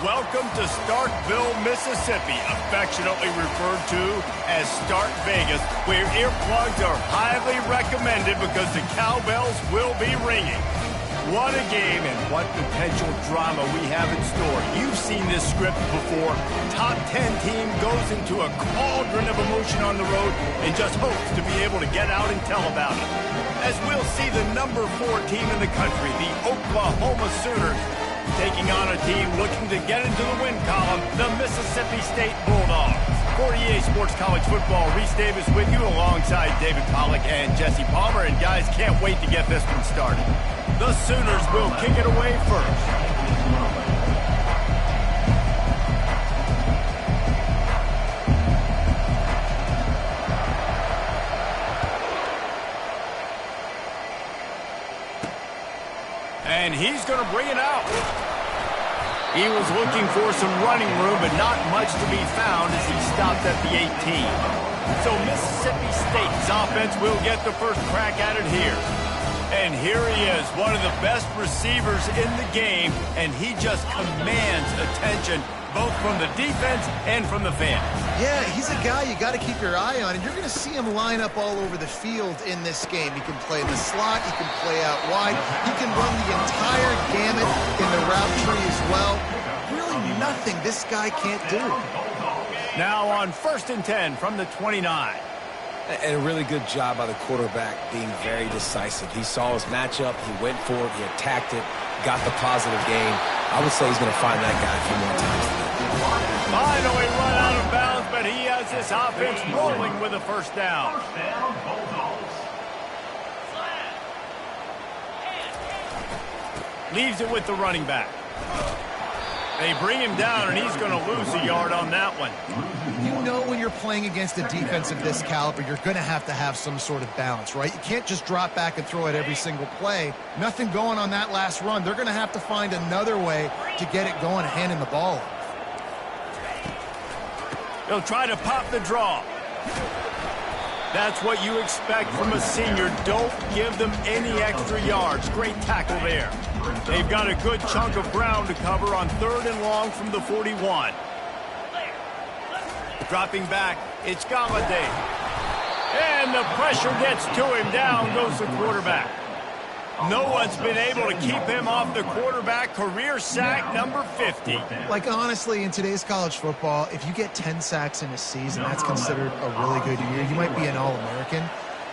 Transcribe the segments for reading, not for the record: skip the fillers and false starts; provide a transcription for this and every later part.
Welcome to Starkville, Mississippi, affectionately referred to as Stark Vegas, where earplugs are highly recommended because the cowbells will be ringing. What a game and what potential drama we have in store. You've seen this script before. Top 10 team goes into a cauldron of emotion on the road and just hopes to be able to get out and tell about it. As we'll see the number 4 team in the country, the Oklahoma Sooners, taking on a team looking to get into the win column, the Mississippi State Bulldogs. For EA Sports College Football, Reese Davis with you alongside David Pollack and Jesse Palmer. And guys, can't wait to get this one started. The Sooners will kick it away first. And he's going to bring it out. He was looking for some running room, but not much to be found as he stopped at the 18. So Mississippi State's offense will get the first crack at it here. And here he is, one of the best receivers in the game, and he just commands attention both from the defense and from the fans. Yeah, he's a guy you got to keep your eye on, and you're going to see him line up all over the field in this game. He can play in the slot, he can play out wide, he can run the entire gamut in the route tree as well. Really nothing this guy can't do. Now on 1st and 10 from the 29. And a really good job by the quarterback being very decisive. He saw his matchup, he went for it, he attacked it, got the positive gain. I would say he's going to find that guy a few more times today. Finally run out of bounds, but he has this offense rolling with a first down. Leaves it with the running back. They bring him down, and he's going to lose a yard on that one. You know when you're playing against a defense of this caliber, you're going to have some sort of balance, right? You can't just drop back and throw it every single play. Nothing going on that last run. They're going to have to find another way to get it going, handing the ball off. He'll try to pop the draw. That's what you expect from a senior. Don't give them any extra yards. Great tackle there. They've got a good chunk of ground to cover on 3rd and long from the 41. Dropping back, it's Galladay. And the pressure gets to him. Down goes the quarterback. No one's been able to keep him off the quarterback. Career sack number 50. Like, honestly, in today's college football, if you get 10 sacks in a season, that's considered a really good year. You might be an All-American.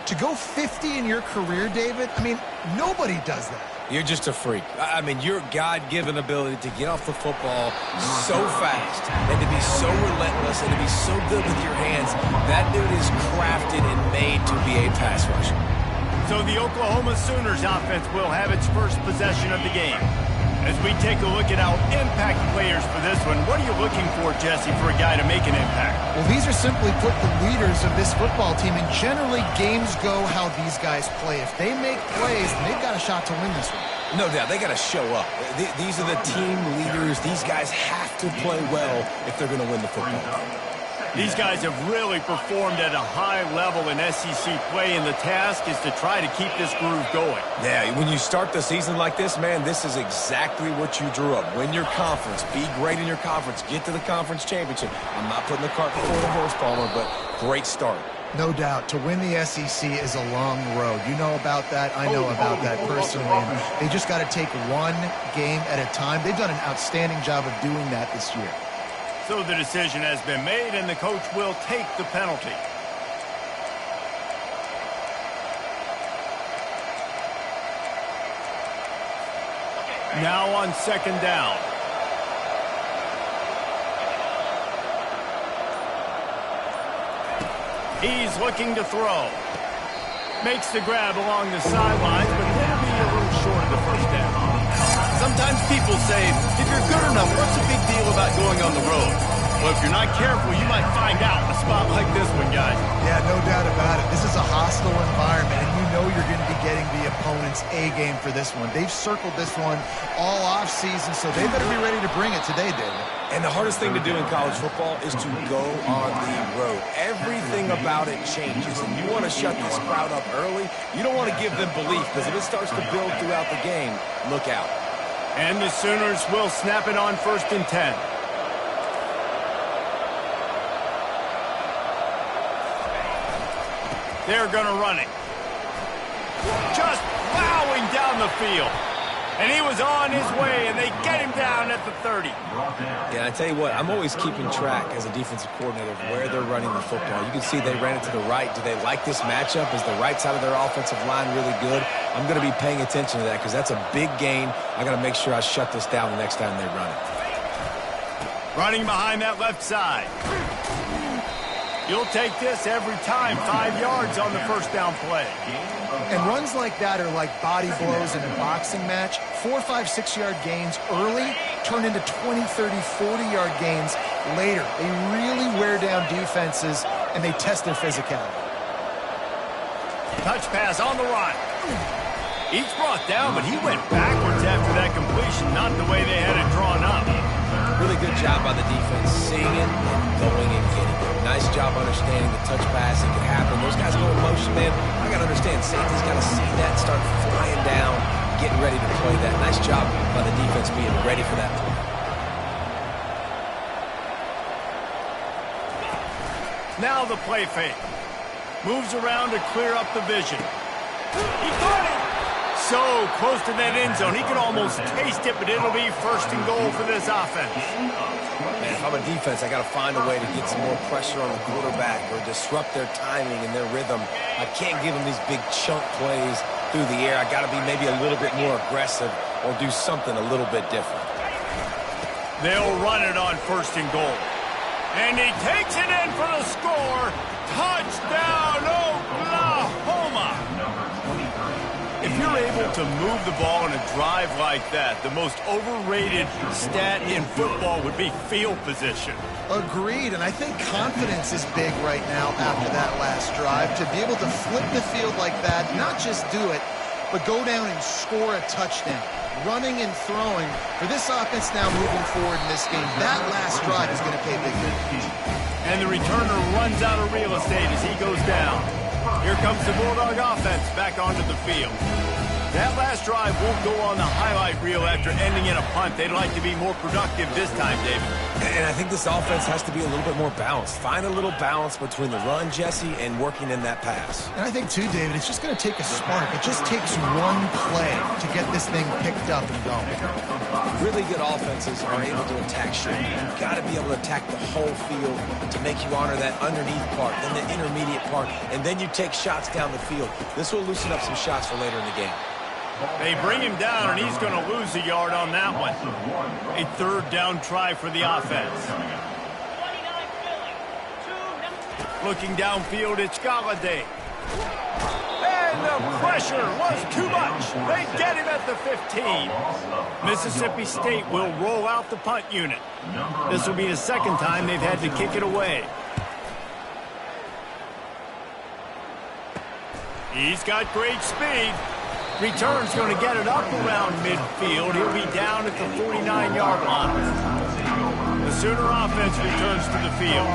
To go 50 in your career, David, I mean, nobody does that. You're just a freak. I mean, your God-given ability to get off the football so fast and to be so relentless and to be so good with your hands, that dude is crafted and made to be a pass rusher. So the Oklahoma Sooners offense will have its first possession of the game. As we take a look at our impact players for this one, what are you looking for, Jesse, for a guy to make an impact? Well, these are simply put the leaders of this football team, and generally games go how these guys play. If they make plays, they've got a shot to win this one. No doubt, they got to show up. These are the team leaders. These guys have to play well if they're going to win the football. These guys have really performed at a high level in SEC play, and the task is to try to keep this groove going. Yeah, when you start the season like this, man, this is exactly what you drew up. Win your conference. Be great in your conference. Get to the conference championship. I'm not putting the cart before the horse, Palmer, but great start. No doubt. To win the SEC is a long road. You know about that. I know about that personally. And they just got to take one game at a time. They've done an outstanding job of doing that this year. So the decision has been made, and the coach will take the penalty. Now on 2nd down. He's looking to throw. Makes the grab along the sidelines, but will be a little short of the first down. Sometimes people say, if you're good enough, what's the big deal about going on the road? Well, if you're not careful, you might find out in a spot like this one, guys. Yeah, no doubt about it. This is a hostile environment, and you know you're going to be getting the opponent's A game for this one. They've circled this one all offseason, so they better be ready to bring it today, David. And the hardest thing to do in college football is to go on the road. Everything about it changes, and you want to shut this crowd up early. You don't want to give them belief, because if it starts to build throughout the game, look out. And the Sooners will snap it on 1st and 10. They're going to run it. Just plowing down the field. And he was on his way, and they get him down at the 30. Yeah, I tell you what, I'm always keeping track as a defensive coordinator of where they're running the football. You can see they ran it to the right. Do they like this matchup? Is the right side of their offensive line really good? I'm going to be paying attention to that because that's a big gain. I got to make sure I shut this down the next time they run it. Running behind that left side. You'll take this every time. 5 yards on the first down play. And runs like that are like body blows in a boxing match. 4, 5, 6-yard gains early turn into 20, 30, 40-yard gains later. They really wear down defenses, and they test their physicality. Touch pass on the run. He's brought down, but he went backwards after that completion, not the way they had it drawn up. Really good job by the defense, seeing it and going and getting it. Nice job understanding the touch passing can happen. Those guys go in motion, man. I got to understand, safety's got to see that, start flying down, getting ready to play that. Nice job by the defense being ready for that play. Now the play fake. Moves around to clear up the vision. He got it! So close to that end zone. He could almost taste it, but it'll be 1st and goal for this offense. Man, if I'm a defense, I got to find a way to get some more pressure on the quarterback or disrupt their timing and their rhythm. I can't give them these big chunk plays through the air. I got to be maybe a little bit more aggressive or do something a little bit different. They'll run it on 1st and goal. And he takes it in for the score. Touchdown, Oklahoma! If you're able to move the ball in a drive like that, the most overrated stat in football would be field position. Agreed, and I think confidence is big right now after that last drive. To be able to flip the field like that, not just do it, but go down and score a touchdown. Running and throwing for this offense now moving forward in this game. That last drive is going to pay big dividends. And the returner runs out of real estate as he goes down. Here comes the Bulldog offense back onto the field. That last drive won't go on the highlight reel after ending in a punt. They'd like to be more productive this time, David. And I think this offense has to be a little bit more balanced. Find a little balance between the run, Jesse, and working in that pass. And I think, too, David, it's just going to take a spark. It just takes one play to get this thing picked up and going. Really good offenses are able to attack short. You've got to be able to attack the whole field to make you honor that underneath part, then the intermediate part, and then you take shots down the field. This will loosen up some shots for later in the game. They bring him down, and he's going to lose a yard on that one. A 3rd down try for the offense. Looking downfield, it's Galladay. And the pressure was too much. They get him at the 15. Mississippi State will roll out the punt unit. This will be the 2nd time they've had to kick it away. He's got great speed. Return's going to get it up around midfield. He'll be down at the 49-yard line. The Sooner offense returns to the field.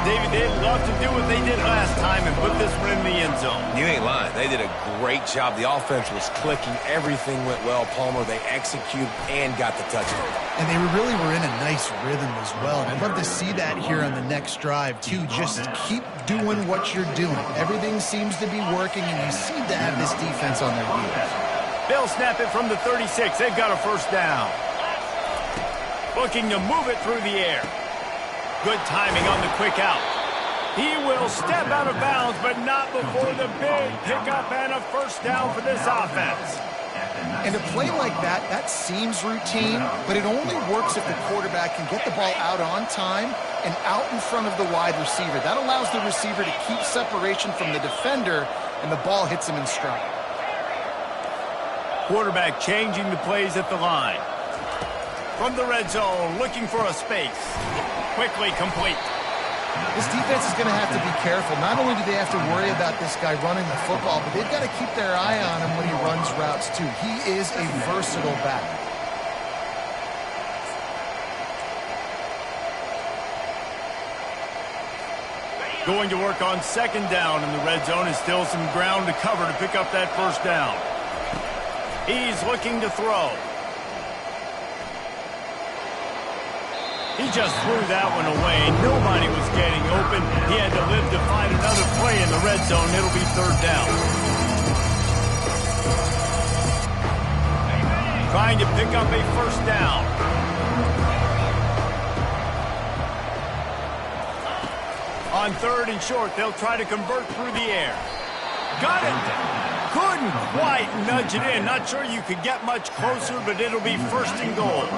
David, they'd love to do what they did last time and put this one in the end zone. You ain't lying. They did a great job. The offense was clicking. Everything went well, Palmer. They executed and got the touchdown. And they really were in a nice rhythm as well. And I'd love to see that here on the next drive, too. Just keep doing what you're doing. Everything seems to be working, and you seem to have this defense on their heels. They'll snap it from the 36. They've got a 1st down. Looking to move it through the air. Good timing on the quick out. He will step out of bounds, but not before the big pickup and a 1st down for this offense. And a play like that, that seems routine, but it only works if the quarterback can get the ball out on time and out in front of the wide receiver. That allows the receiver to keep separation from the defender, and the ball hits him in stride. Quarterback changing the plays at the line. From the red zone, looking for a space. Quickly complete. This defense is going to have to be careful. Not only do they have to worry about this guy running the football, but they've got to keep their eye on him when he runs routes, too. He is a versatile back. Going to work on 2nd down in the red zone, and still some ground to cover to pick up that 1st down. He's looking to throw. He just threw that one away. Nobody was getting open. He had to live to find another play in the red zone. It'll be third down. Trying to pick up a first down. On third and short, they'll try to convert through the air. Got it. Couldn't quite nudge it in. Not sure you could get much closer, but it'll be first and goal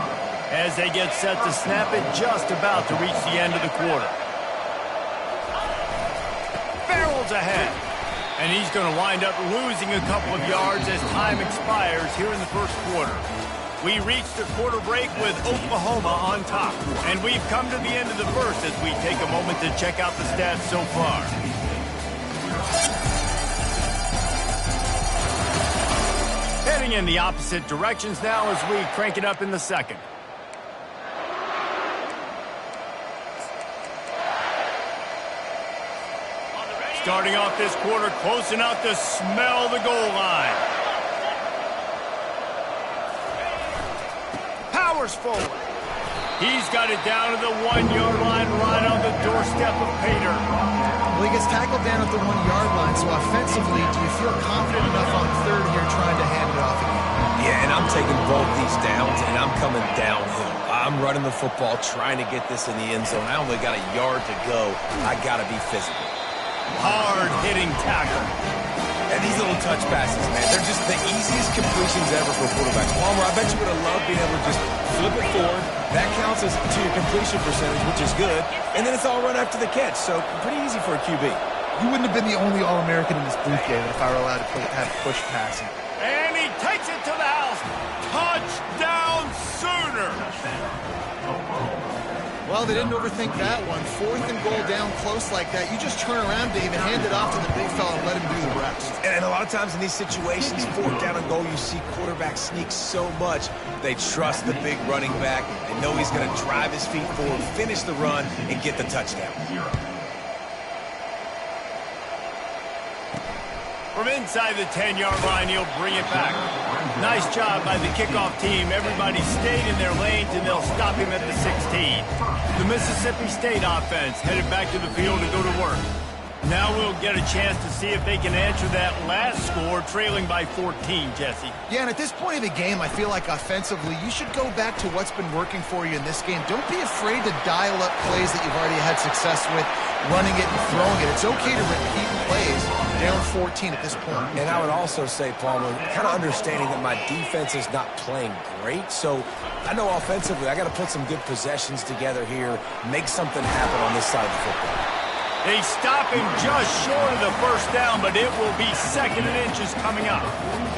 as they get set to snap it, just about to reach the end of the quarter. Barrels ahead. And he's going to wind up losing a couple of yards as time expires here in the first quarter. We reached the quarter break with Oklahoma on top. And we've come to the end of the first as we take a moment to check out the stats so far. Heading in the opposite directions now as we crank it up in the second. Starting off this quarter close enough to smell the goal line. Powers forward. He's got it down to the 1-yard line right on the doorstep of Pater. Well, he gets tackled down at the 1-yard line, so offensively, do you feel confident enough on third here trying to hand it off again? Yeah, and I'm taking both these downs, and I'm coming downhill. I'm running the football, trying to get this in the end zone. I only got a yard to go. I got to be physical. Hard-hitting tackle. And these little touch passes, man, they're just the easiest completions ever for quarterbacks. Palmer, I bet you would have loved being able to just flip it forward. That counts as to your completion percentage, which is good. And then it's all run after the catch, so pretty easy for a QB. You wouldn't have been the only All-American in this booth game if I were allowed to have push passing. And he takes it to the house. Touchdown Sooners. Well, they didn't overthink that one. Fourth and goal down close like that. You just turn around, Dave, and hand it off to the big fella and let him do the rest. And a lot of times in these situations, fourth down and goal, you see quarterbacks sneak so much. They trust the big running back. They know he's going to drive his feet forward, finish the run, and get the touchdown. From inside the 10-yard line, he'll bring it back. Nice job by the kickoff team. Everybody stayed in their lanes, and they'll stop him at the 16. The Mississippi State offense headed back to the field to go to work. Now we'll get a chance to see if they can answer that last score, trailing by 14, Jesse. Yeah, and at this point of the game, I feel like offensively, you should go back to what's been working for you in this game. Don't be afraid to dial up plays that you've already had success with, running it and throwing it. It's okay to repeat plays down 14 at this point. And I would also say, Palmer, kind of understanding that my defense is not playing great, so I know offensively I got to put some good possessions together here, make something happen on this side of the football. They stop him just short of the first down, but it will be second and inches coming up.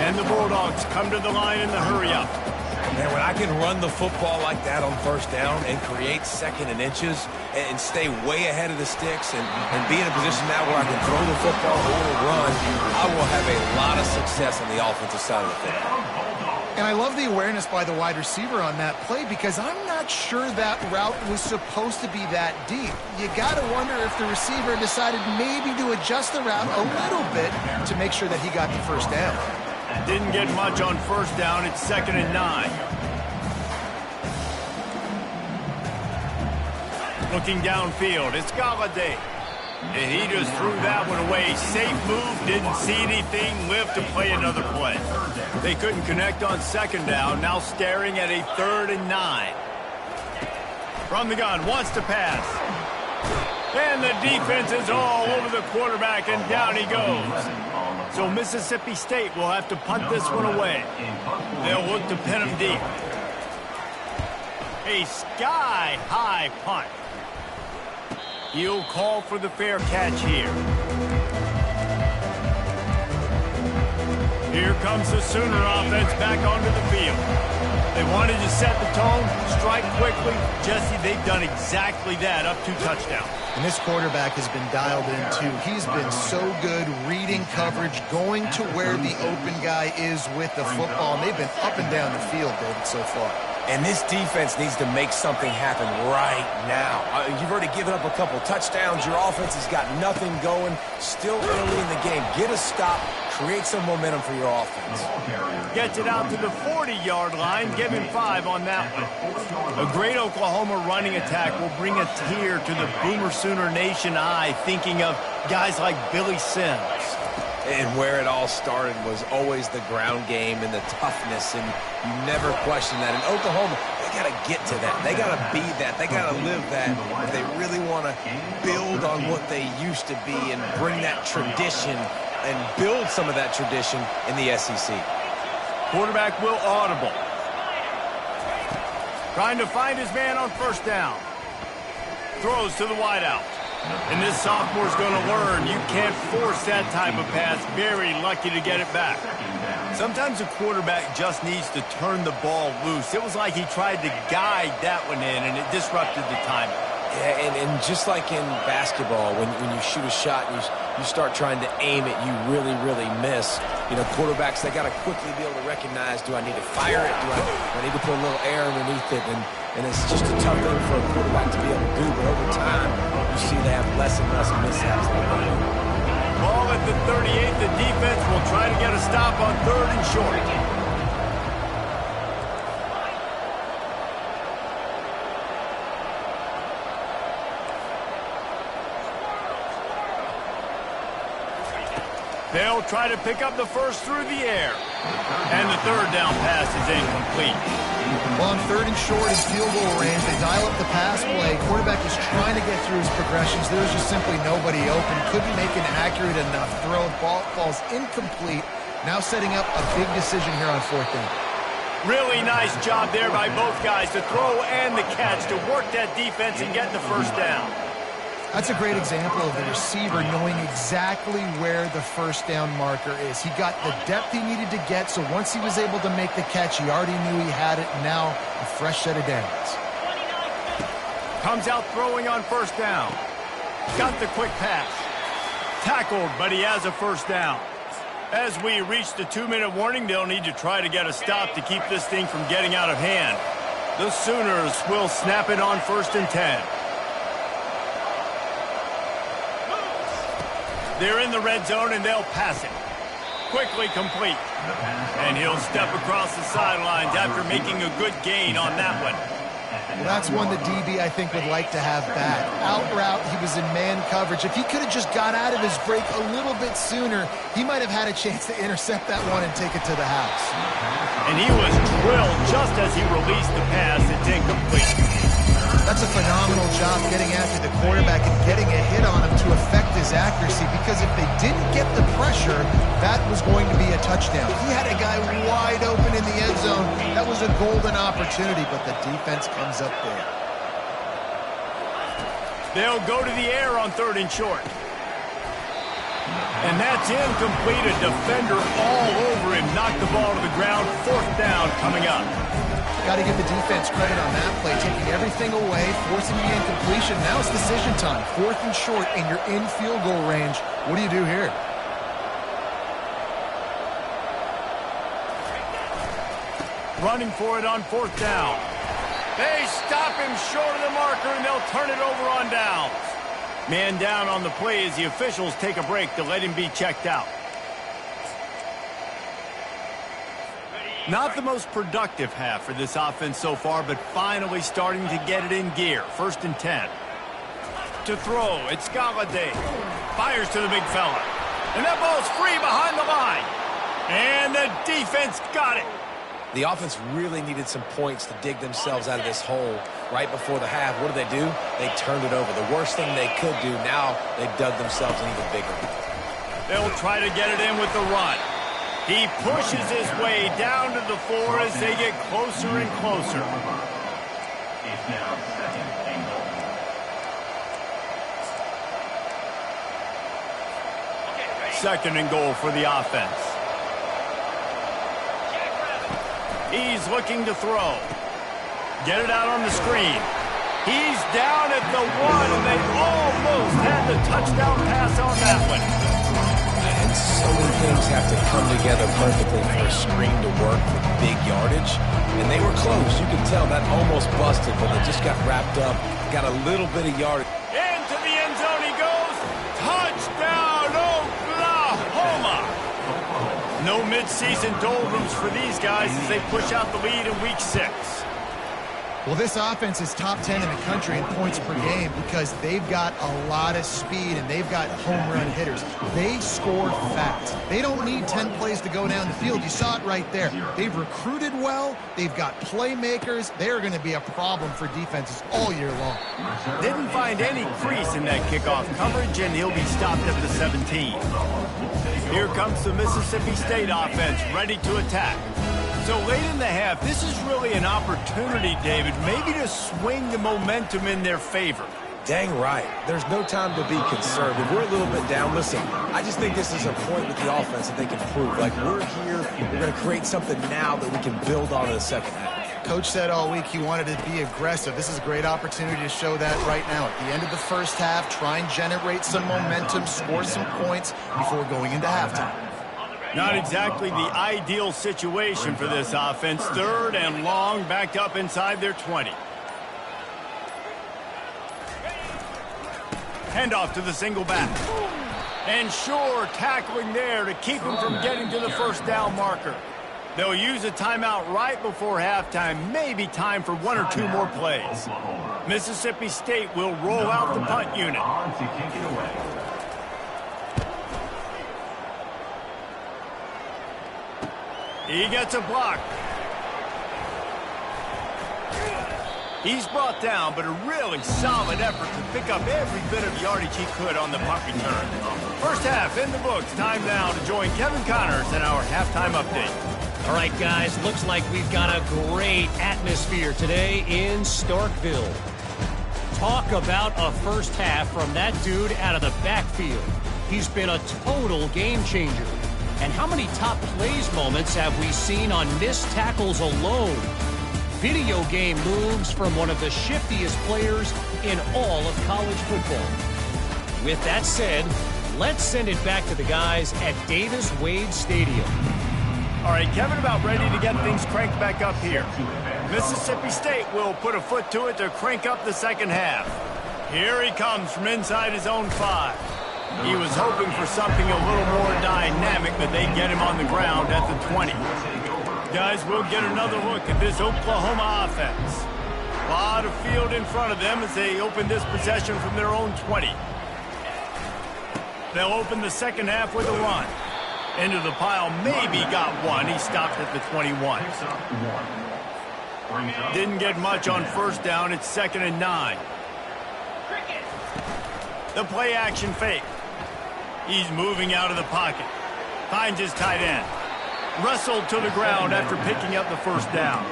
And the Bulldogs come to the line in the hurry-up. Man, when I can run the football like that on first down and create second and inches and stay way ahead of the sticks and be in a position now where I can throw the football or run, I will have a lot of success on the offensive side of the football. And I love the awareness by the wide receiver on that play because I'm not sure that route was supposed to be that deep. You got to wonder if the receiver decided maybe to adjust the route a little bit to make sure that he got the first down. Didn't get much on first down. It's 2nd and 9. Looking downfield, it's Galladay. And he just threw that one away. Safe move, didn't see anything, lived to play another play. They couldn't connect on second down, now staring at a 3rd and 9. From the gun, wants to pass. And the defense is all over the quarterback, and down he goes. So Mississippi State will have to punt this one away. They'll look to pin him deep. A sky-high punt. He'll call for the fair catch here. Here comes the Sooner offense back onto the field. They wanted to set the tone, strike quickly. Jesse, they've done exactly that, up 2 touchdowns. And this quarterback has been dialed in, too. He's been so good reading coverage, going to where the open guy is with the football. And they've been up and down the field, David, so far. And this defense needs to make something happen right now. You've already given up a couple touchdowns. Your offense has got nothing going. Still early in the game. Get a stop. Create some momentum for your offense. Gets it out to the 40-yard line. Give him 5 on that one. A great Oklahoma running attack will bring a tear to the Boomer Sooner Nation eye, thinking of guys like Billy Sims. And where it all started was always the ground game and the toughness, and you never question that. And Oklahoma, they got to get to that. They got to be that. They got to live that if they really want to build on what they used to be and bring that tradition and build some of that tradition in the SEC. Quarterback will audible. Trying to find his man on first down. Throws to the wideout. And this sophomore's going to learn you can't force that type of pass. Very lucky to get it back. Sometimes a quarterback just needs to turn the ball loose. It was like he tried to guide that one in, and it disrupted the timing. Yeah, and just like in basketball, when you shoot a shot and you start trying to aim it, you really, really miss. You know, quarterbacks, they got to quickly be able to recognize, do I need to fire it? Do I need to put a little air underneath it? And it's just a tough thing for a quarterback to be able to do. But over time, you see they have less and less mishaps. Ball at the 38. The defense will try to get a stop on 3rd and short. They'll try to pick up the first through the air. And the 3rd down pass is incomplete. Well, on 3rd and short in field goal range, they dial up the pass play. Quarterback was trying to get through his progressions. There was just simply nobody open. Couldn't make an accurate enough throw. Ball falls incomplete. Now setting up a big decision here on 4th down. Really nice job there by both guys to throw and the catch to work that defense and get the first down. That's a great example of the receiver knowing exactly where the first down marker is. He got the depth he needed to get, so once he was able to make the catch, he already knew he had it. Now, a fresh set of downs. Comes out throwing on first down. Got the quick pass. Tackled, but he has a first down. As we reach the 2-minute warning, they'll need to try to get a stop to keep this thing from getting out of hand. The Sooners will snap it on 1st and 10. They're in the red zone, and they'll pass it. Quickly complete. And he'll step across the sidelines after making a good gain on that one. Well, that's one the DB, I think, would like to have back. Out route, he was in man coverage. If he could have just got out of his break a little bit sooner, he might have had a chance to intercept that one and take it to the house. And he was drilled just as he released the pass. It's incomplete. That's a phenomenal job getting after the quarterback and getting a hit on him to affect his accuracy, because if they didn't get the pressure, that was going to be a touchdown. He had a guy wide open in the end zone. That was a golden opportunity, but the defense comes up there. They'll go to the air on 3rd and short. And that's incomplete. A defender all over him. Knocked the ball to the ground. 4th down coming up. Got to give the defense credit on that play, taking everything away, forcing the incompletion. Now it's decision time. 4th and short, and you're in field goal range. What do you do here? Running for it on 4th down. They stop him short of the marker, and they'll turn it over on downs. Man down on the play as the officials take a break to let him be checked out. Not the most productive half for this offense so far, but finally starting to get it in gear. 1st and 10. To throw, it's Galladay. Fires to the big fella. And that ball's free behind the line. And the defense got it. The offense really needed some points to dig themselves out of this hole right before the half. What did they do? They turned it over. The worst thing they could do, now they dug themselves in even bigger. They'll try to get it in with the run. He pushes his way down to the floor as they get closer and closer. Second and goal for the offense. He's looking to throw. Get it out on the screen. He's down at the 1, and they almost had the touchdown pass on that one. so many things have to come together perfectly for a screen to work for big yardage. And they were close. You can tell that almost busted, but they just got wrapped up, got a little bit of yardage. Into the end zone he goes. Touchdown, Oklahoma! No midseason doldrums for these guys as they push out the lead in Week 6. Well, this offense is top 10 in the country in points per game because they've got a lot of speed and they've got home run hitters. They score fast. They don't need 10 plays to go down the field. You saw it right there. They've recruited well. They've got playmakers. They're going to be a problem for defenses all year long. Didn't find any crease in that kickoff coverage, and he'll be stopped at the 17. Here comes the Mississippi State offense ready to attack. So late in the half, this is really an opportunity, David, maybe to swing the momentum in their favor. Dang right. There's no time to be conservative. We're a little bit down. Listen, I just think this is a point with the offense that they can prove. Like, we're here, we're going to create something now that we can build on in the second half. Coach said all week he wanted to be aggressive. This is a great opportunity to show that right now. At the end of the first half, try and generate some momentum, score some points before going into halftime. Not exactly the ideal situation for this offense. 3rd and long, backed up inside their 20. Handoff to the single back. And sure, tackling there to keep him from getting to the first down marker. They'll use a timeout right before halftime. Maybe time for 1 or 2 more plays. Mississippi State will roll out the punt unit. He gets a block. He's brought down, but a really solid effort to pick up every bit of yardage he could on the punt return. First half in the books. Time now to join Kevin Connors in our halftime update. All right, guys, looks like we've got a great atmosphere today in Starkville. Talk about a first half from that dude out of the backfield. He's been a total game changer. And how many top plays moments have we seen on missed tackles alone? Video game moves from one of the shiftiest players in all of college football. With that said, let's send it back to the guys at Davis-Wade Stadium. All right, Kevin, about ready to get things cranked back up here. Mississippi State will put a foot to it to crank up the second half. Here he comes from inside his own 5. He was hoping for something a little more dynamic, but they get him on the ground at the 20. Guys, we'll get another look at this Oklahoma offense. A lot of field in front of them as they open this possession from their own 20. They'll open the second half with a run. Into the pile, maybe got one. He stopped at the 21. Didn't get much on first down. It's 2nd and 9. The play action fake. He's moving out of the pocket. Finds his tight end. Wrestled to the ground after picking up the first down.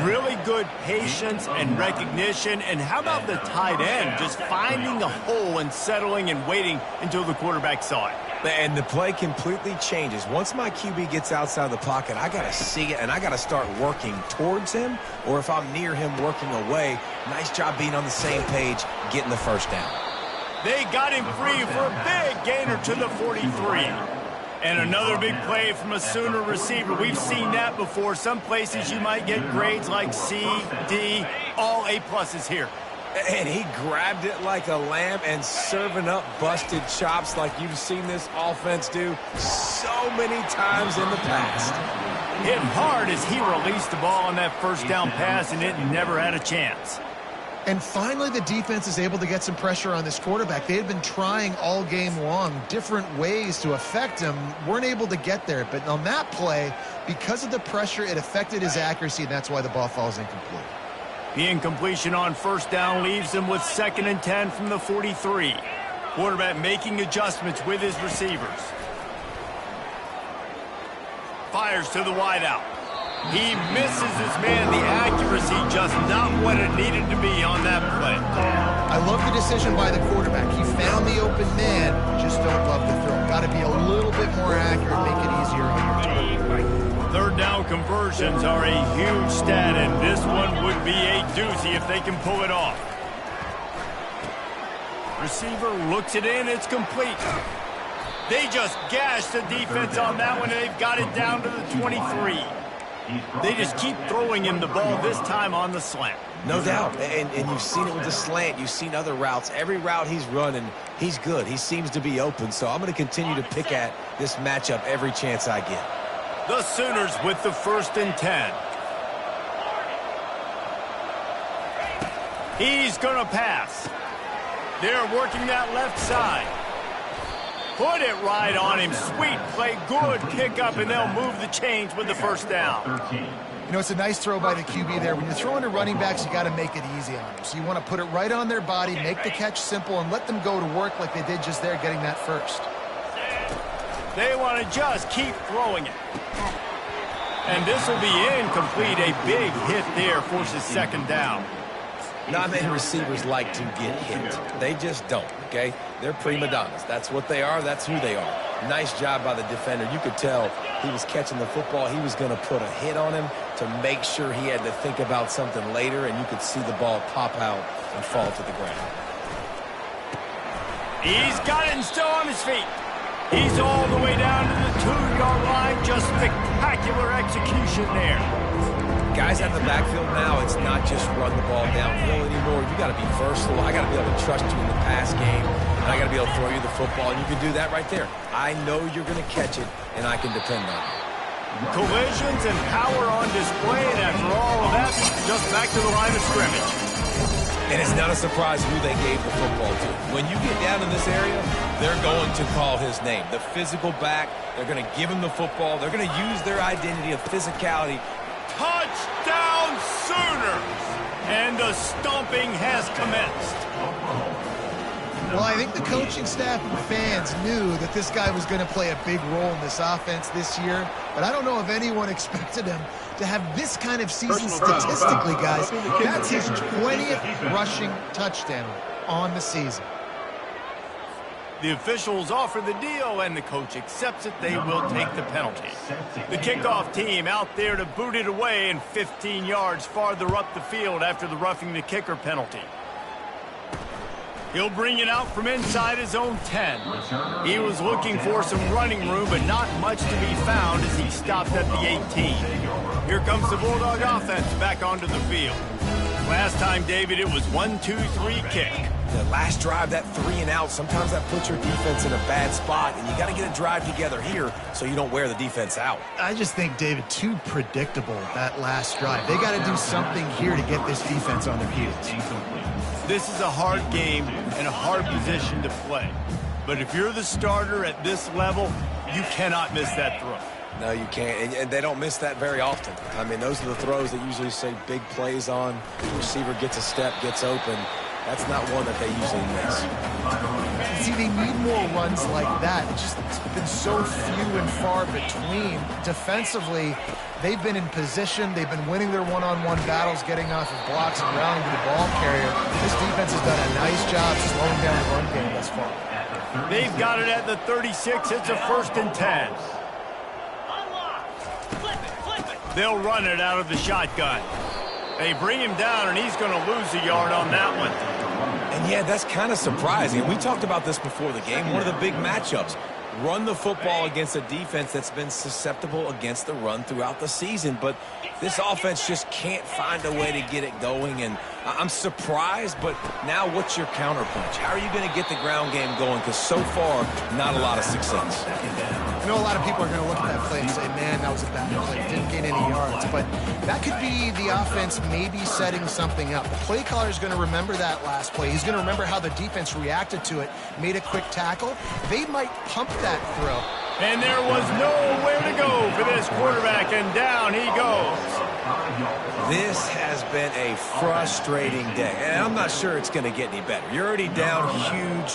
Really good patience and recognition. And how about the tight end just finding the hole and settling and waiting until the quarterback saw it? And the play completely changes. Once my QB gets outside the pocket, I got to see it, and I got to start working towards him, or if I'm near him working away, nice job being on the same page, getting the first down. They got him free for a big gainer to the 43. And another big play from a Sooner receiver. We've seen that before. Some places you might get grades like C, D, all A-pluses here. And he grabbed it like a lamb and serving up busted chops like you've seen this offense do so many times in the past. Hit hard as he released the ball on that first down pass, and it never had a chance. And finally, the defense is able to get some pressure on this quarterback. They had been trying all game long different ways to affect him, weren't able to get there. But on that play, because of the pressure, it affected his accuracy, and that's why the ball falls incomplete. The incompletion on first down leaves him with 2nd and 10 from the 43. Quarterback making adjustments with his receivers. Fires to the wideout. He misses his man. The accuracy just not what it needed to be on that play. I love the decision by the quarterback. He found the open man, just don't love the throw. Got to be a little bit more accurate, make it easier on your target. Third down conversions are a huge stat, and this one would be a doozy if they can pull it off. Receiver looks it in. It's complete. They just gashed the defense on that one, and they've got it down to the 23. They just keep throwing him the ball, this time on the slant. No doubt, and you've seen it with the slant. You've seen other routes. Every route he's running, he's good. He seems to be open, so I'm going to continue to pick at this matchup every chance I get. The Sooners with the 1st and 10. He's going to pass. They're working that left side. Put it right on him. Sweet play. Good pickup, and they'll move the chains with the 1st down. You know, it's a nice throw by the QB there. When you're throwing to running backs, you got to make it easy on them. So you want to put it right on their body, make the catch simple, and let them go to work like they did just there, getting that 1st. They want to just keep throwing it. And this will be incomplete. A big hit there forces 2nd down. Not many receivers like to get hit. They just don't, okay? They're prima donnas. That's what they are. That's who they are. Nice job by the defender. You could tell he was catching the football. He was going to put a hit on him to make sure he had to think about something later, and you could see the ball pop out and fall to the ground. He's got it and still on his feet. He's all the way down to the 2-yard line. Just spectacular execution there. Guys out of the backfield now, it's not just run the ball downhill anymore. You got to be versatile. I got to be able to trust you in the pass game, and I got to be able to throw you the football, and you can do that right there. I know you're going to catch it, and I can depend on it. Collisions and power on display, and after all of that, just back to the line of scrimmage. And it's not a surprise who they gave the football to. When you get down in this area, they're going to call his name. The physical back, they're going to give him the football. They're going to use their identity of physicality. Touchdown Sooners! And the stomping has commenced. Well, I think the coaching staff and fans knew that this guy was going to play a big role in this offense this year, but I don't know if anyone expected him to have this kind of season statistically, guys. That's his 20th rushing touchdown on the season. The officials offer the deal, and the coach accepts it. They will take the penalty. The kickoff team out there to boot it away, and 15 yards farther up the field after the roughing the kicker penalty. He'll bring it out from inside his own 10. He was looking for some running room, but not much to be found as he stopped at the 18. Here comes the Bulldog offense back onto the field. Last time, David, it was 1-2-3 kick. The last drive, that 3 and out, sometimes that puts your defense in a bad spot, and you got to get a drive together here so you don't wear the defense out. I just think, David, too predictable, that last drive. They got to do something here to get this defense on their heels. This is a hard game and a hard position to play. But if you're the starter at this level, you cannot miss that throw. No, you can't, and they don't miss that very often. I mean, those are the throws that usually say big plays on. The receiver gets a step, gets open. That's not one that they usually miss. See, they need more runs like that. It's been so few and far between. Defensively, they've been in position. They've been winning their one-on-one battles, getting off of blocks and rounding to the ball carrier. This defense has done a nice job slowing down the run game thus far. They've got it at the 36. It's a 1st and 10. They'll run it out of the shotgun. They bring him down, and he's going to lose a yard on that one. And, yeah, that's kind of surprising. We talked about this before the game. One of the big matchups. Run the football against a defense that's been susceptible against the run throughout the season. But this offense just can't find a way to get it going. And I'm surprised, but now what's your counterpunch? How are you going to get the ground game going? Because so far, not a lot of success. I know a lot of people are going to look at that play and say, man, that was a bad play. Didn't gain any yards. But that could be the offense maybe setting something up. The play caller is going to remember that last play. He's going to remember how the defense reacted to it, made a quick tackle. They might pump that throw. And there was nowhere to go for this quarterback, and down he goes. This has been a frustrating day, and I'm not sure it's going to get any better. You're already down huge.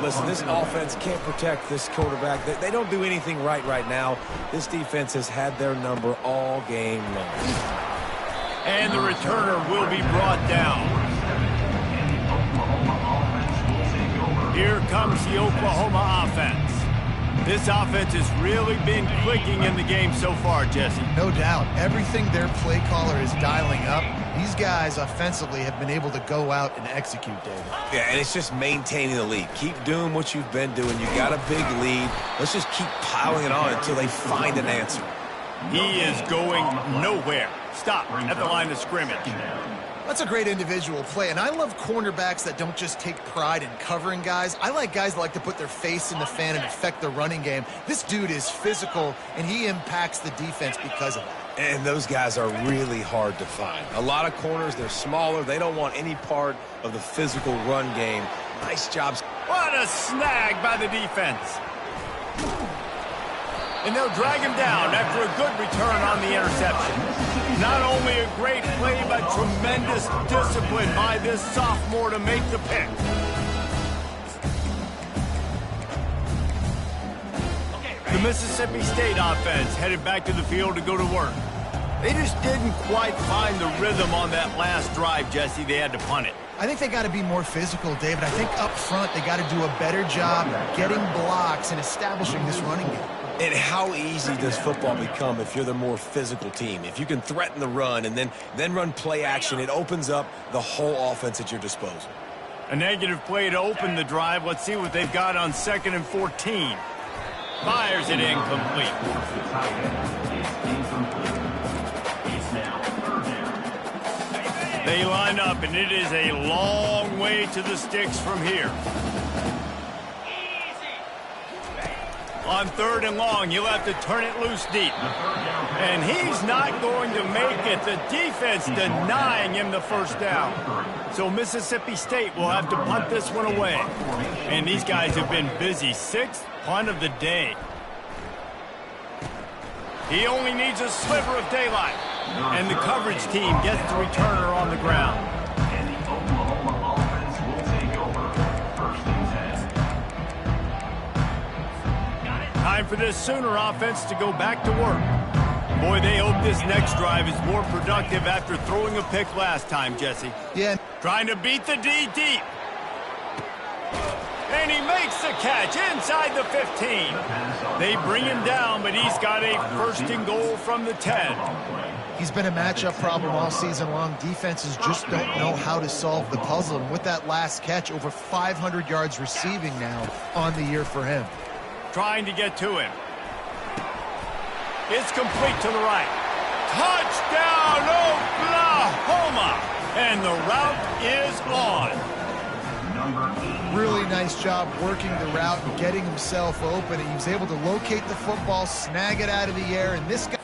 Listen, this offense can't protect this quarterback. They don't do anything right now. This defense has had their number all game long. And the returner will be brought down. Here comes the Oklahoma offense. This offense has really been clicking in the game so far, Jesse. No doubt. Everything their play caller is dialing up, these guys offensively have been able to go out and execute, David. Yeah, and it's just maintaining the lead. Keep doing what you've been doing. You got a big lead. Let's just keep piling it on until they find an answer. He is going nowhere. Stop at the line of scrimmage. That's a great individual play, and I love cornerbacks that don't just take pride in covering guys. I like guys that like to put their face in the fan and affect the running game. This dude is physical, and he impacts the defense because of that. And those guys are really hard to find. A lot of corners, they're smaller. They don't want any part of the physical run game. Nice job. What a snag by the defense. And they'll drag him down after a good return on the interception. Not only a great play, but tremendous discipline by this sophomore to make the pick. The Mississippi State offense headed back to the field to go to work. They just didn't quite find the rhythm on that last drive, Jesse. They had to punt it. I think they got to be more physical, David. I think up front they got to do a better job getting blocks and establishing this running game. And how easy does football become if you're the more physical team? If you can threaten the run and then run play action, it opens up the whole offense at your disposal. A negative play to open the drive. Let's see what they've got on 2nd and 14. Fires it incomplete. They line up, and it is a long way to the sticks from here. On 3rd and long, you'll have to turn it loose deep. And he's not going to make it. The defense denying him the first down. So Mississippi State will have to punt this one away. And these guys have been busy. 6th punt of the day. He only needs a sliver of daylight. And the coverage team gets the returner on the ground. Time for this Sooner offense to go back to work. Boy, they hope this next drive is more productive after throwing a pick last time, Jesse. Yeah. Trying to beat the D deep. And he makes the catch inside the 15. They bring him down, but he's got a 1st and goal from the 10. He's been a matchup problem all season long. Defenses just don't know how to solve the puzzle. And with that last catch, over 500 yards receiving now on the year for him. Trying to get to him. It's complete to the right. Touchdown, Oklahoma! And the route is on. Really nice job working the route and getting himself open. He was able to locate the football, snag it out of the air, and this guy...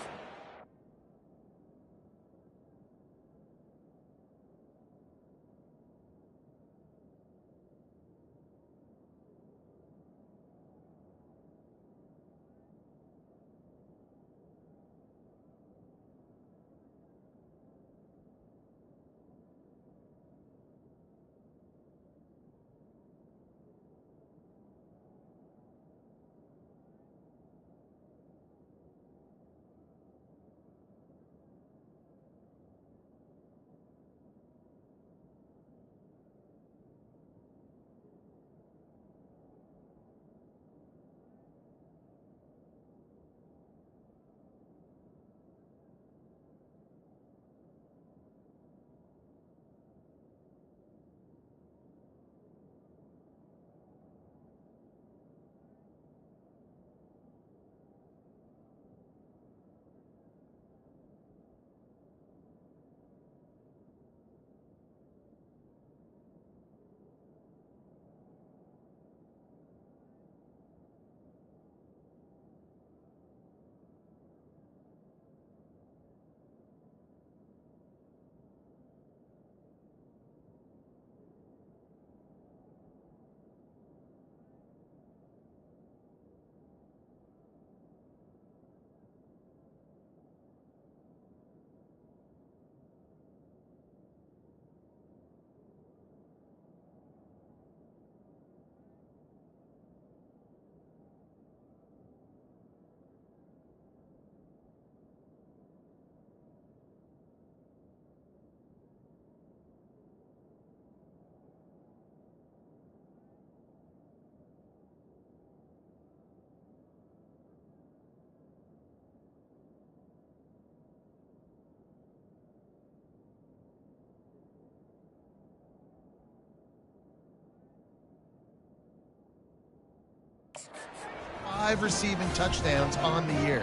5 receiving touchdowns on the year.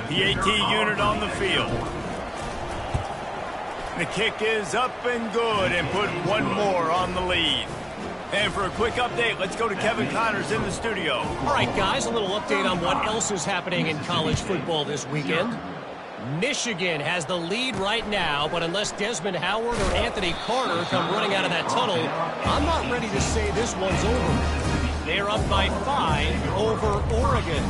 The AT unit on the field. The kick is up and good and put one more on the lead. And for a quick update, let's go to Kevin Connors in the studio. All right, guys, a little update on what else is happening in college football this weekend. Michigan has the lead right now, but unless Desmond Howard or Anthony Carter come running out of that tunnel, I'm not ready to say this one's over. They're up by 5 over Oregon.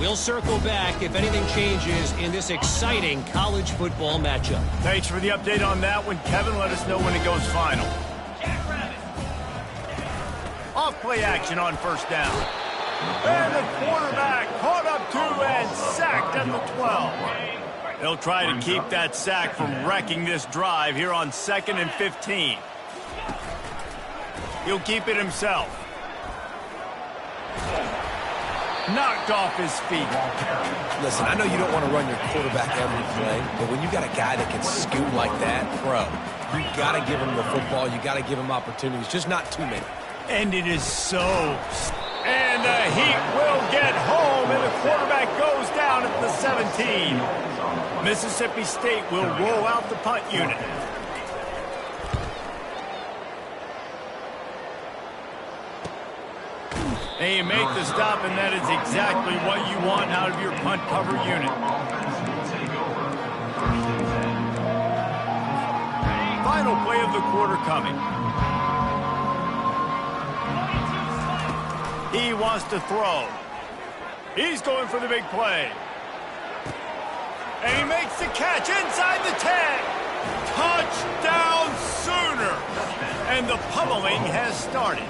We'll circle back if anything changes in this exciting college football matchup. Thanks for the update on that one, Kevin. Let us know when it goes final. Off-play action on first down. And the quarterback caught up to and sacked at the 12. They'll try to keep that sack from wrecking this drive here on 2nd and 15. He'll keep it himself. Knocked off his feet. Listen, I know you don't want to run your quarterback every play, but when you got a guy that can scoot like that, bro, you got to give him the football. You got to give him opportunities, just not too many. And it is so. And the Heat will get home, and the quarterback goes down at the 17. Mississippi State will roll out the punt unit. And you make the stop, and that is exactly what you want out of your punt cover unit. Final play of the quarter coming. He wants to throw. He's going for the big play. And he makes the catch inside the 10. Touchdown Sooner. And the pummeling has started.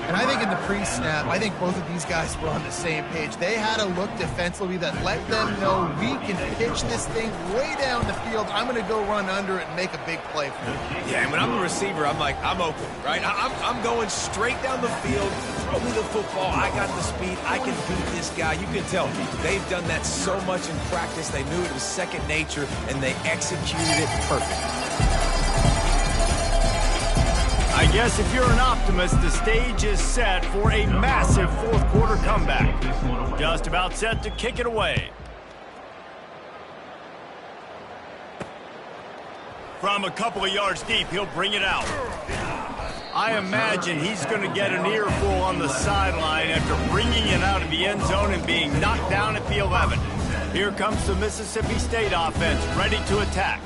And I think in the pre-snap, I think both of these guys were on the same page. They had a look defensively that let them know we can pitch this thing way down the field. I'm going to go run under it and make a big play for them. Yeah, and when I'm the receiver, I'm like, I'm open, right? I'm going straight down the field. Throw me the football. I got the speed. I can beat this guy. You can tell they've done that so much in practice. They knew it was second nature, and they executed it perfectly. I guess if you're an optimist, the stage is set for a massive fourth quarter comeback. Just about set to kick it away. From a couple of yards deep, he'll bring it out. I imagine he's going to get an earful on the sideline after bringing it out of the end zone and being knocked down at the 11. Here comes the Mississippi State offense, ready to attack.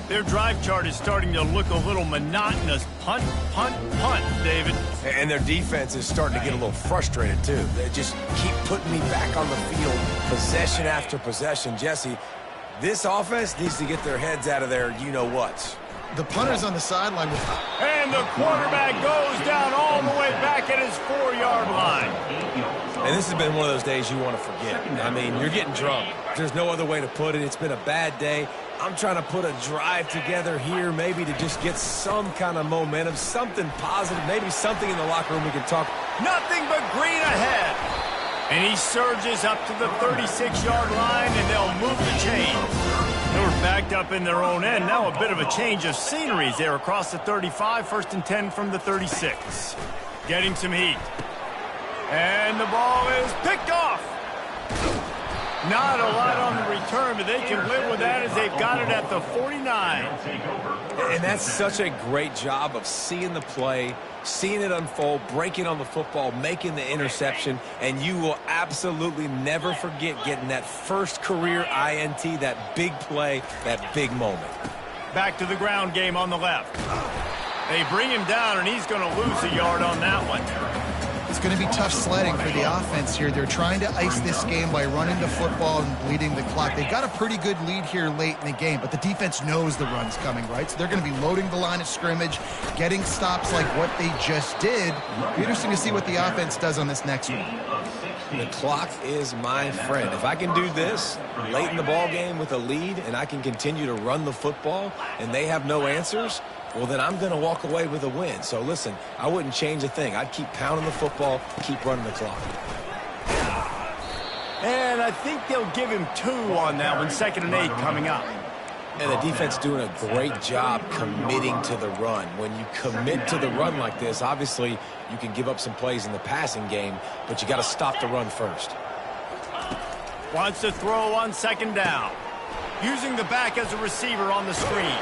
Their drive chart is starting to look a little monotonous. Punt, punt, punt, David. And their defense is starting to get a little frustrated, too. They just keep putting me back on the field, possession after possession. Jesse, this offense needs to get their heads out of their you-know-whats. The punter's on the sideline. And the quarterback goes down all the way back at his 4-yard line. And this has been one of those days you want to forget. I mean, you're getting drunk. There's no other way to put it. It's been a bad day. I'm trying to put a drive together here, maybe to just get some kind of momentum, something positive, maybe something in the locker room we can talk. Nothing but green ahead. And he surges up to the 36-yard line, and they'll move the chains. They were backed up in their own end. Now a bit of a change of sceneries there across the 35, 1st and 10 from the 36. Getting some heat. And the ball is picked off. Not a lot on the return, but they can live with that as they've got it at the 49. And that's such a great job of seeing the play, seeing it unfold, breaking on the football, making the interception, and you will absolutely never forget getting that first career INT, that big play, that big moment. Back to the ground game on the left. They bring him down, and he's going to lose a yard on that one. It's going to be tough sledding for the offense here. They're trying to ice this game by running the football and bleeding the clock. They got a pretty good lead here late in the game, but the defense knows the run's coming, right? So they're going to be loading the line of scrimmage, getting stops like what they just did. It'll be interesting to see what the offense does on this next one. The clock is my friend. If I can do this late in the ball game with a lead and I can continue to run the football and they have no answers, well, then I'm going to walk away with a win. So, listen, I wouldn't change a thing. I'd keep pounding the football, keep running the clock. And I think they'll give him 2 on that one, 2nd and 8 coming up. And the defense doing a great job committing to the run. When you commit to the run like this, obviously you can give up some plays in the passing game, but you got to stop the run first. Wants to throw on second down. Using the back as a receiver on the screen.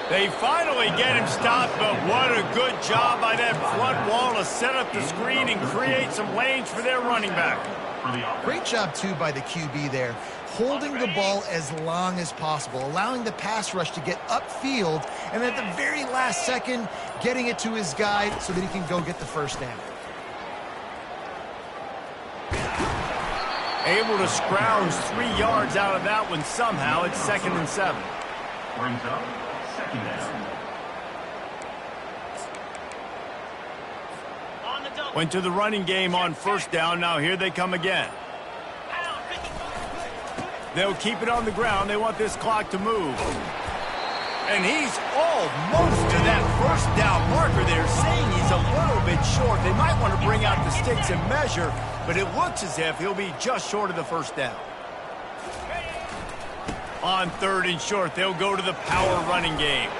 They finally get him stopped, but what a good job by that front wall to set up the screen and create some lanes for their running back. Great job, too, by the QB there, holding the ball as long as possible, allowing the pass rush to get upfield, and at the very last second, getting it to his guy so that he can go get the first down. Able to scrounge 3 yards out of that one somehow. It's 2nd and 7. Brings up 2nd down. Went to the running game on first down. Now here they come again. They'll keep it on the ground. They want this clock to move. And he's almost to that first down marker there, saying he's a little bit short. They might want to bring out the sticks and measure, but it looks as if he'll be just short of the first down. On 3rd and short, they'll go to the power running game.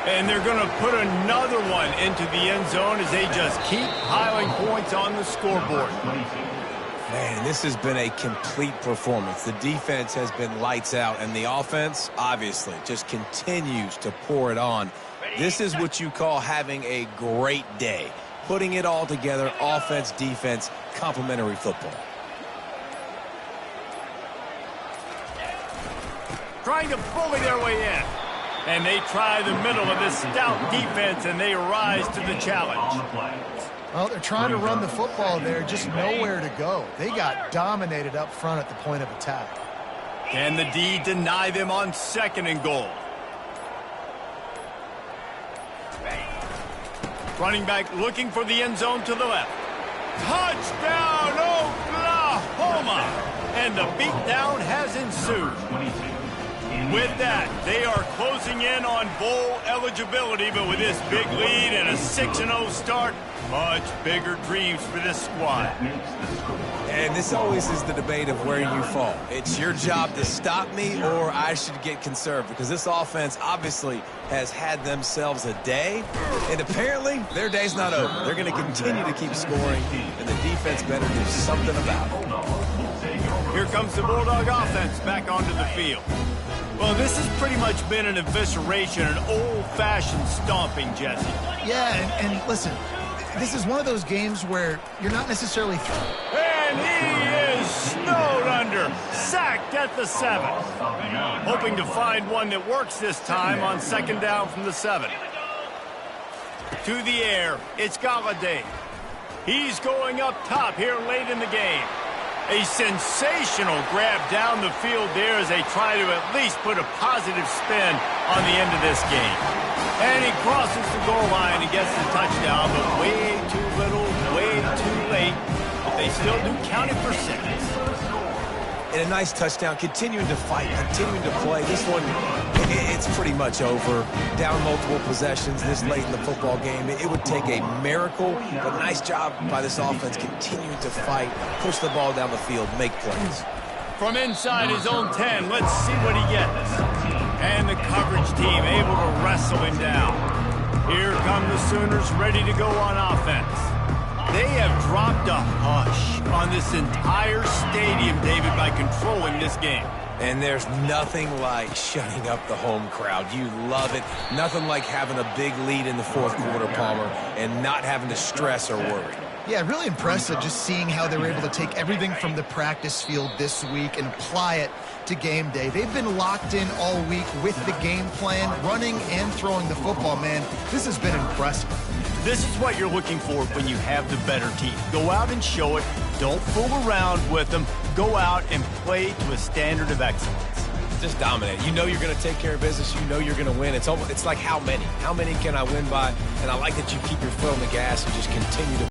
And they're going to put another one into the end zone as they just keep piling points on the scoreboard. Man, this has been a complete performance. The defense has been lights out, and the offense, obviously, just continues to pour it on. This is what you call having a great day. Putting it all together, offense, defense, complementary football. Trying to bully their way in. And they try the middle of this stout defense, and they rise to the challenge. Well, they're trying to run the football there, just nowhere to go. They got dominated up front at the point of attack. Can the D deny them on 2nd and goal? Running back looking for the end zone to the left. Touchdown, Oklahoma! And the beatdown has ensued. With that, they are closing in on bowl eligibility, but with this big lead and a 6-0 start, much bigger dreams for this squad. And this always is the debate of where you fall. It's your job to stop me, or I should get conserved, because this offense obviously has had themselves a day, and apparently their day's not over. They're going to continue to keep scoring, and the defense better do something about it. Here comes the Bulldog offense back onto the field. Well, this has pretty much been an evisceration, an old-fashioned stomping, Jesse. Yeah, and listen, this is one of those games where you're not necessarily... And he is snowed under, sacked at the 7. Hoping to find one that works this time on 2nd down from the 7. To the air, it's Galladay. He's going up top here late in the game. A sensational grab down the field there as they try to at least put a positive spin on the end of this game. And he crosses the goal line and gets the touchdown, but way too little, way too late. But they still do count it for 6. And a nice touchdown, continuing to fight, continuing to play. This one, it's pretty much over. Down multiple possessions this late in the football game. It would take a miracle, but nice job by this offense continuing to fight, push the ball down the field, make plays. From inside his own 10, let's see what he gets. And the coverage team able to wrestle him down. Here come the Sooners ready to go on offense. They have dropped a hush on this entire stadium, David, by controlling this game. And there's nothing like shutting up the home crowd. You love it. Nothing like having a big lead in the 4th quarter, Palmer, and not having to stress or worry. Yeah, really impressive just seeing how they were able to take everything from the practice field this week and apply it to game day. They've been locked in all week with the game plan, running and throwing the football, man. This has been impressive. This is what you're looking for when you have the better team. Go out and show it. Don't fool around with them. Go out and play to a standard of excellence. Just dominate. You know you're going to take care of business. You know you're going to win. It's like how many? How many can I win by? And I like that you keep your foot on the gas and just continue to